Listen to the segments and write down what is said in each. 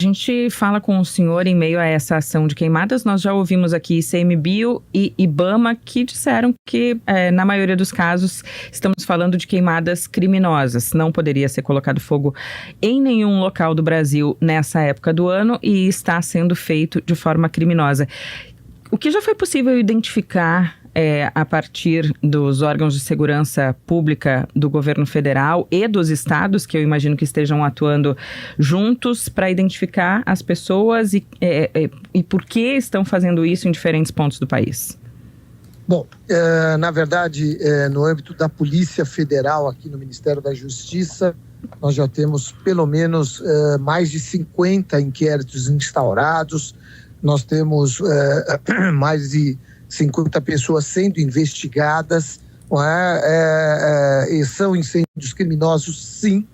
A gente fala com o senhor em meio a essa ação de queimadas. Nós já ouvimos aqui ICMBio e IBAMA que disseram que, na maioria dos casos, estamos falando de queimadas criminosas. Não poderia ser colocado fogo em nenhum local do Brasil nessa época do ano e está sendo feito de forma criminosa. O que já foi possível identificar a partir dos órgãos de segurança pública do governo federal e dos estados, que eu imagino que estejam atuando juntos para identificar as pessoas e por que estão fazendo isso em diferentes pontos do país? Bom, na verdade, no âmbito da Polícia Federal, aqui no Ministério da Justiça, nós já temos pelo menos mais de 50 inquéritos instaurados, nós temos mais de 50 pessoas sendo investigadas, não é? E são incêndios criminosos, sim.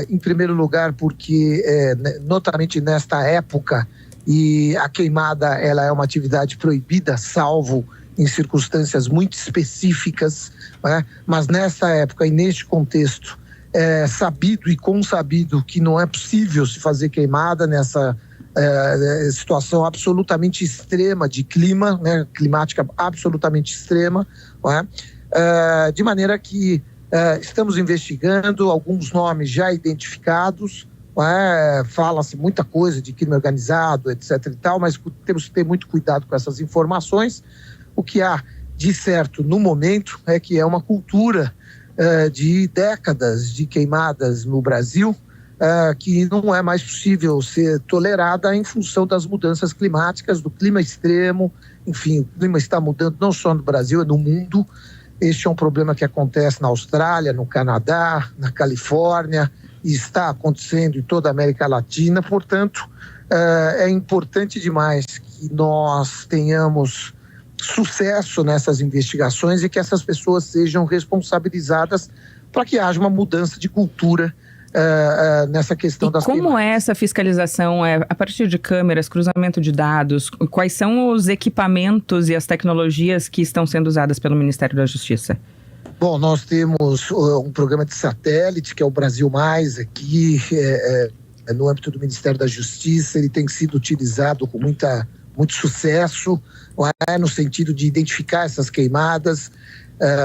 Em primeiro lugar, porque, notadamente nesta época, e a queimada ela é uma atividade proibida, salvo em circunstâncias muito específicas, não é? Mas nessa época e neste contexto, é sabido e consabido que não é possível se fazer queimada nessa situação absolutamente extrema de clima, né, climática absolutamente extrema, não é? De maneira que estamos investigando alguns nomes já identificados, não é? Fala-se muita coisa de crime organizado, etc. e tal, mas temos que ter muito cuidado com essas informações. O que há de certo no momento é que é uma cultura de décadas de queimadas no Brasil, que não é mais possível ser tolerada em função das mudanças climáticas, do clima extremo. Enfim, o clima está mudando não só no Brasil, é no mundo. Este é um problema que acontece na Austrália, no Canadá, na Califórnia, e está acontecendo em toda a América Latina. Portanto, é importante demais que nós tenhamos sucesso nessas investigações e que essas pessoas sejam responsabilizadas para que haja uma mudança de cultura nessa questão das queimadas. Como é essa fiscalização? A partir de câmeras, cruzamento de dados? Quais são os equipamentos e as tecnologias que estão sendo usadas pelo Ministério da Justiça? Bom, nós temos um programa de satélite, que é o Brasil Mais, aqui no âmbito do Ministério da Justiça. Ele tem sido utilizado com muito sucesso, no sentido de identificar essas queimadas,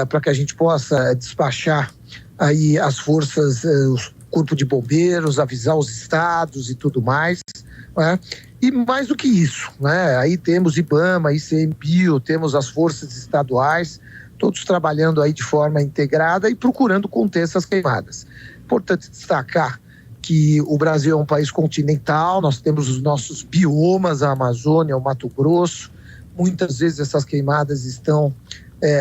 para que a gente possa despachar aí as forças, os Corpo de Bombeiros, avisar os estados e tudo mais, né? E mais do que isso, né? Aí temos IBAMA, ICMBio, temos as forças estaduais, todos trabalhando aí de forma integrada e procurando conter essas queimadas. Importante destacar que o Brasil é um país continental, nós temos os nossos biomas, a Amazônia, o Mato Grosso. Muitas vezes essas queimadas estão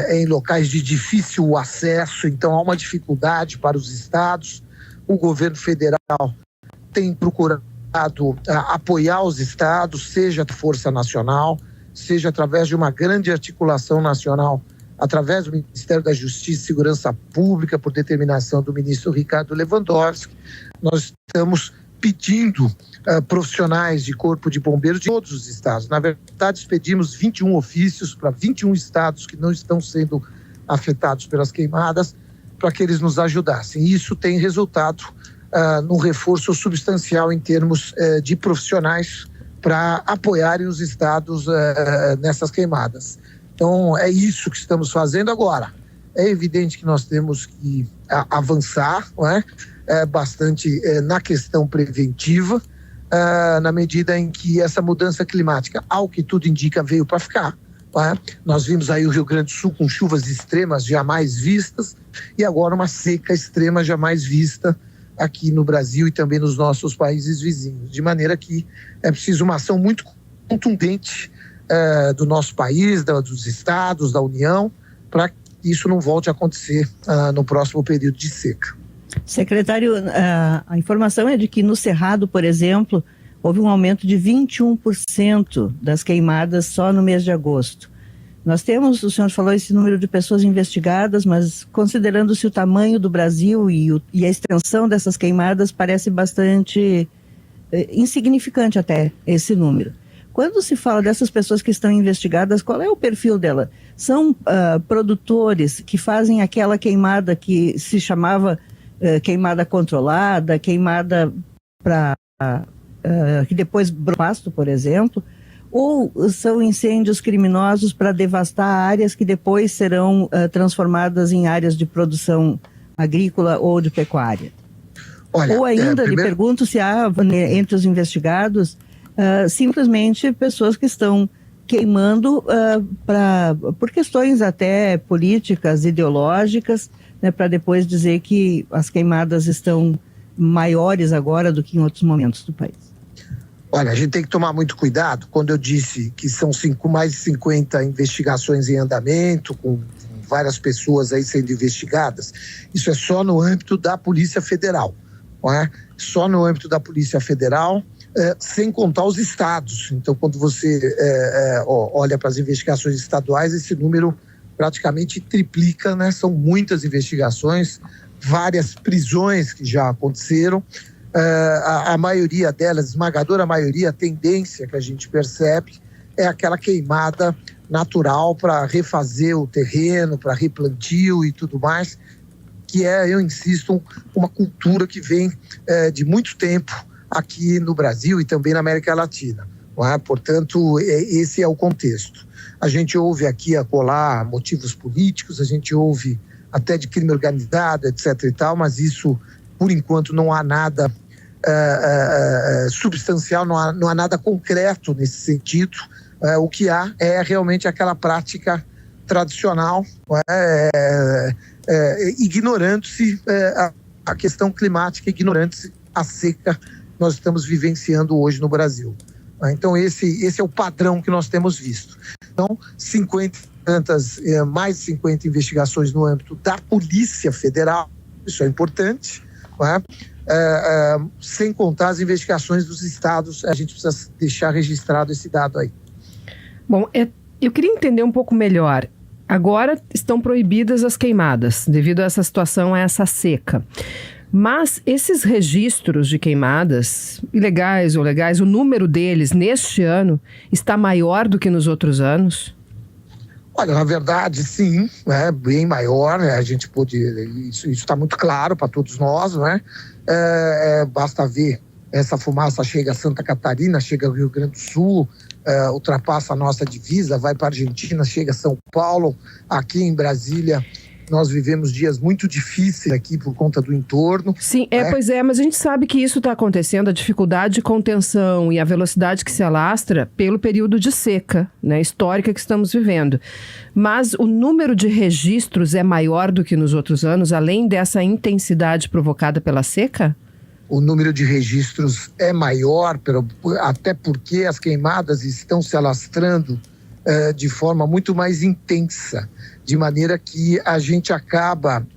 em locais de difícil acesso, então há uma dificuldade para os estados. O governo federal tem procurado apoiar os estados, seja a Força Nacional, seja através de uma grande articulação nacional, através do Ministério da Justiça e Segurança Pública, por determinação do ministro Ricardo Lewandowski. Nós estamos pedindo profissionais de Corpo de Bombeiros de todos os estados. Na verdade, expedimos 21 ofícios para 21 estados que não estão sendo afetados pelas queimadas, para que eles nos ajudassem. Isso tem resultado num reforço substancial em termos de profissionais para apoiarem os estados nessas queimadas. Então, é isso que estamos fazendo agora. É evidente que nós temos que avançar, não é? Bastante na questão preventiva, na medida em que essa mudança climática, ao que tudo indica, veio para ficar. Nós vimos aí o Rio Grande do Sul com chuvas extremas jamais vistas e agora uma seca extrema jamais vista aqui no Brasil e também nos nossos países vizinhos. De maneira que é preciso uma ação muito contundente do nosso país, dos estados, da União, para que isso não volte a acontecer no próximo período de seca. Secretário, a informação é de que no Cerrado, por exemplo, houve um aumento de 21% das queimadas só no mês de agosto. Nós temos, o senhor falou esse número de pessoas investigadas, mas considerando-se o tamanho do Brasil e a extensão dessas queimadas, parece bastante insignificante até esse número. Quando se fala dessas pessoas que estão investigadas, qual é o perfil dela? São produtores que fazem aquela queimada que se chamava queimada controlada, queimada para que depois pasto, por exemplo, ou são incêndios criminosos para devastar áreas que depois serão transformadas em áreas de produção agrícola ou de pecuária? Olha, ou ainda, lhe pergunto se há, entre os investigados, simplesmente pessoas que estão queimando por questões até políticas, ideológicas, né, para depois dizer que as queimadas estão maiores agora do que em outros momentos do país. Olha, a gente tem que tomar muito cuidado quando eu disse que são mais de 50 investigações em andamento, com várias pessoas aí sendo investigadas. Isso é só no âmbito da Polícia Federal, não é? Só no âmbito da Polícia Federal, sem contar os estados. Então, quando você olha para as investigações estaduais, esse número praticamente triplica, né? São muitas investigações, várias prisões que já aconteceram. A maioria delas, esmagadora maioria, a tendência que a gente percebe é aquela queimada natural para refazer o terreno, para replantio e tudo mais, que é, eu insisto, uma cultura que vem de muito tempo aqui no Brasil e também na América Latina. Não é? Portanto, esse é o contexto. A gente ouve aqui acolá motivos políticos, a gente ouve até de crime organizado, etc. e tal, mas isso, por enquanto, não há nada substancial, não há nada concreto nesse sentido. O que há é realmente aquela prática tradicional, ignorando-se a questão climática, ignorando-se a seca que nós estamos vivenciando hoje no Brasil. Então, esse é o padrão que nós temos visto. Então, mais de 50 investigações no âmbito da Polícia Federal, isso é importante, sem contar as investigações dos estados, a gente precisa deixar registrado esse dado aí. Bom, eu queria entender um pouco melhor. Agora estão proibidas as queimadas, devido a essa situação, a essa seca. Mas esses registros de queimadas, ilegais ou legais, o número deles neste ano está maior do que nos outros anos? Olha, na verdade, sim, né, bem maior, né, a gente pôde, isso está muito claro para todos nós, né, basta ver, essa fumaça chega a Santa Catarina, chega ao Rio Grande do Sul, ultrapassa a nossa divisa, vai para a Argentina, chega a São Paulo, aqui em Brasília. Nós vivemos dias muito difíceis aqui por conta do entorno. Sim, pois é, mas a gente sabe que isso está acontecendo, a dificuldade de contenção e a velocidade que se alastra pelo período de seca, né, histórica que estamos vivendo. Mas o número de registros é maior do que nos outros anos, além dessa intensidade provocada pela seca? O número de registros é maior, até porque as queimadas estão se alastrando de forma muito mais intensa, de maneira que a gente acaba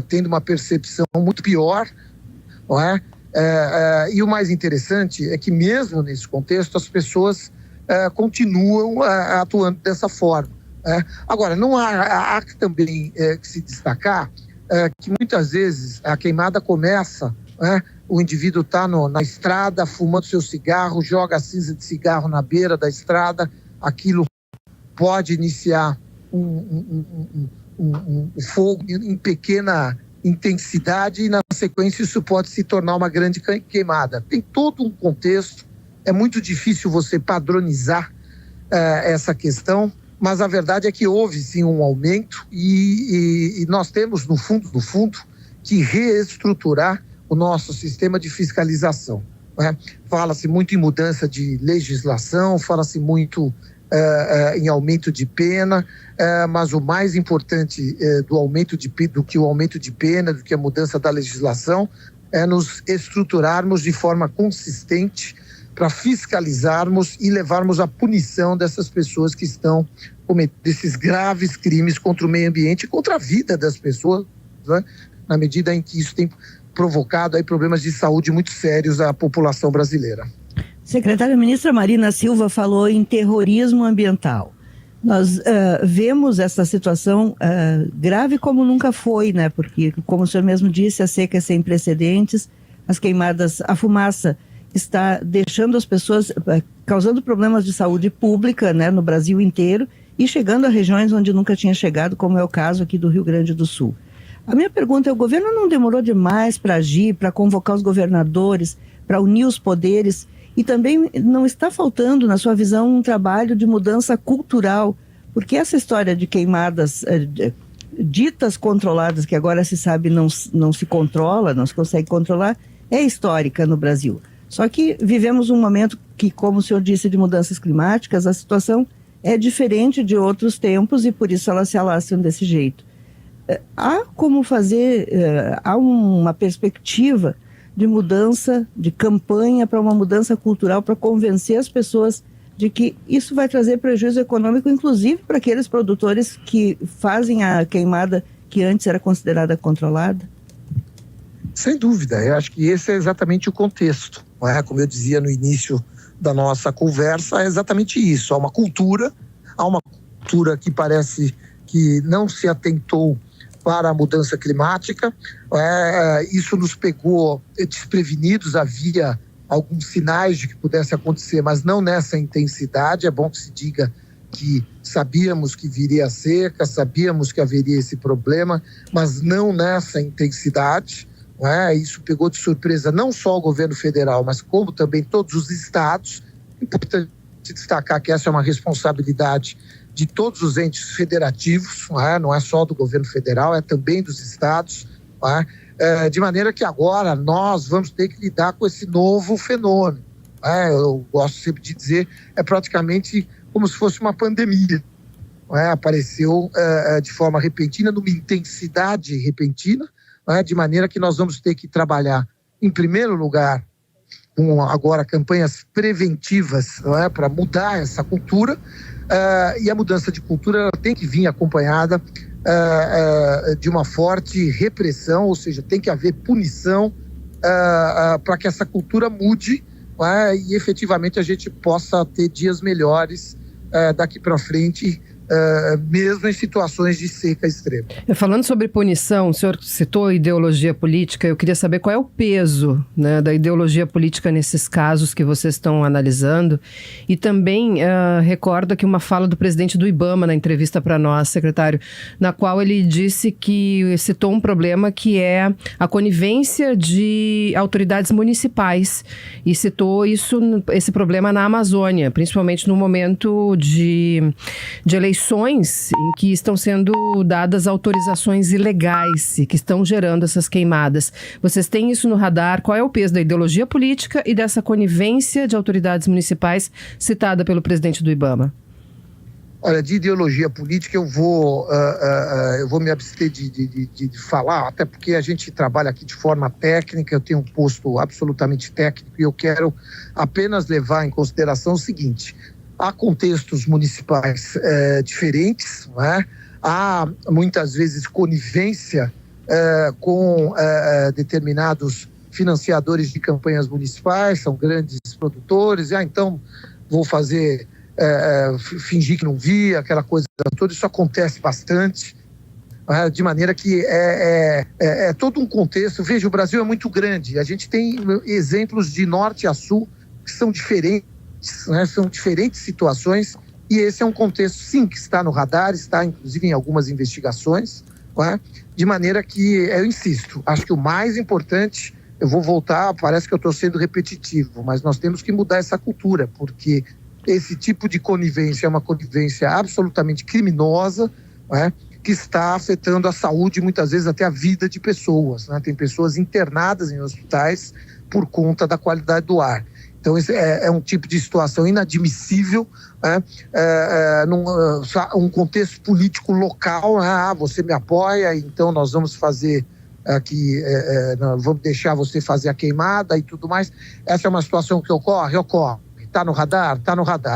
tendo uma percepção muito pior, não é? E o mais interessante é que mesmo nesse contexto as pessoas continuam atuando dessa forma. Agora, não há que também que se destacar que muitas vezes a queimada começa, o indivíduo está na estrada fumando seu cigarro, joga a cinza de cigarro na beira da estrada, aquilo pode iniciar um fogo em pequena intensidade e na sequência isso pode se tornar uma grande queimada. Tem todo um contexto, é muito difícil você padronizar essa questão, mas a verdade é que houve sim um aumento e nós temos no fundo que reestruturar o nosso sistema de fiscalização. Fala-se muito em mudança de legislação, fala-se muito em aumento de pena, mas o mais importante do que o aumento de pena, do que a mudança da legislação, é nos estruturarmos de forma consistente para fiscalizarmos e levarmos à punição dessas pessoas que estão cometendo esses graves crimes contra o meio ambiente e contra a vida das pessoas, né? Na medida em que isso tem provocado aí problemas de saúde muito sérios à população brasileira. Secretária Ministra Marina Silva falou em terrorismo ambiental. Nós vemos essa situação grave como nunca foi, né? Porque, como o senhor mesmo disse, a seca é sem precedentes, as queimadas, a fumaça está deixando as pessoas, causando problemas de saúde pública, né, no Brasil inteiro e chegando a regiões onde nunca tinha chegado, como é o caso aqui do Rio Grande do Sul. A minha pergunta é, o governo não demorou demais para agir, para convocar os governadores, para unir os poderes. E também não está faltando, na sua visão, um trabalho de mudança cultural, porque essa história de queimadas ditas controladas, que agora se sabe não se controla, não se consegue controlar, é histórica no Brasil. Só que vivemos um momento que, como o senhor disse, de mudanças climáticas, a situação é diferente de outros tempos e por isso elas se alastram desse jeito. Há como fazer, há uma perspectiva de mudança, de campanha para uma mudança cultural, para convencer as pessoas de que isso vai trazer prejuízo econômico, inclusive para aqueles produtores que fazem a queimada que antes era considerada controlada? Sem dúvida, eu acho que esse é exatamente o contexto, não é? Como eu dizia no início da nossa conversa, é exatamente isso. Há uma cultura que parece que não se atentou para a mudança climática. Isso nos pegou desprevenidos, havia alguns sinais de que pudesse acontecer, mas não nessa intensidade. É bom que se diga que sabíamos que viria a seca, sabíamos que haveria esse problema, mas não nessa intensidade. Isso pegou de surpresa não só o governo federal, mas como também todos os estados. Importante destacar que essa é uma responsabilidade de todos os entes federativos, não é só do governo federal, é também dos estados, de maneira que agora nós vamos ter que lidar com esse novo fenômeno. Eu gosto sempre de dizer, é praticamente como se fosse uma pandemia. Apareceu de forma repentina, numa intensidade repentina, de maneira que nós vamos ter que trabalhar, em primeiro lugar, com agora campanhas preventivas, para mudar essa cultura, e a mudança de cultura ela tem que vir acompanhada de uma forte repressão, ou seja, tem que haver punição para que essa cultura mude, e efetivamente a gente possa ter dias melhores daqui para frente, mesmo em situações de seca extrema. Falando sobre punição, o senhor citou ideologia política, eu queria saber qual é o peso, né, da ideologia política nesses casos que vocês estão analisando, e também recordo aqui uma fala do presidente do IBAMA na entrevista para nós, secretário, na qual ele disse que citou um problema que é a conivência de autoridades municipais, e citou esse problema na Amazônia, principalmente no momento de eleições em que estão sendo dadas autorizações ilegais e que estão gerando essas queimadas. Vocês têm isso no radar? Qual é o peso da ideologia política e dessa conivência de autoridades municipais citada pelo presidente do IBAMA? Olha, de ideologia política eu vou me abster de falar, até porque a gente trabalha aqui de forma técnica, eu tenho um posto absolutamente técnico e eu quero apenas levar em consideração o seguinte: há contextos municipais diferentes, há muitas vezes conivência com determinados financiadores de campanhas municipais, são grandes produtores, então vou fazer, fingir que não vi, aquela coisa toda, isso acontece bastante, de maneira que é todo um contexto. Veja, o Brasil é muito grande, a gente tem exemplos de norte a sul que são diferentes, são diferentes situações, e esse é um contexto, sim, que está no radar, está inclusive em algumas investigações, de maneira que, eu insisto, acho que o mais importante, eu vou voltar, parece que eu estou sendo repetitivo, mas nós temos que mudar essa cultura, porque esse tipo de conivência é uma conivência absolutamente criminosa, que está afetando a saúde, muitas vezes até a vida de pessoas, Tem pessoas internadas em hospitais por conta da qualidade do ar. Então, esse é um tipo de situação inadmissível, num contexto político local. Você me apoia, então nós vamos fazer aqui, vamos deixar você fazer a queimada e tudo mais. Essa é uma situação que ocorre. Está no radar,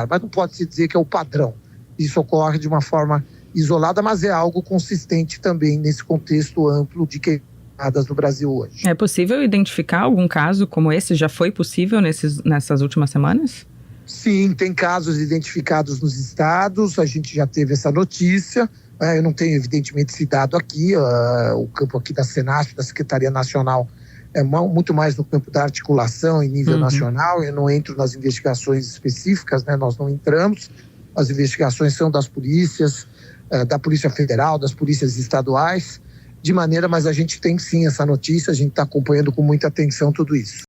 mas não pode se dizer que é o padrão. Isso ocorre de uma forma isolada, mas é algo consistente também nesse contexto amplo de queimadas no Brasil hoje. É possível identificar algum caso como esse? Já foi possível nessas últimas semanas? Sim, tem casos identificados nos estados, a gente já teve essa notícia. Eu não tenho, evidentemente, esse dado aqui, o campo aqui da Senasp, da Secretaria Nacional, é muito mais no campo da articulação em nível nacional. Eu não entro nas investigações específicas, nós não entramos. As investigações são das polícias, da Polícia Federal, das polícias estaduais, mas a gente tem sim essa notícia, a gente está acompanhando com muita atenção tudo isso.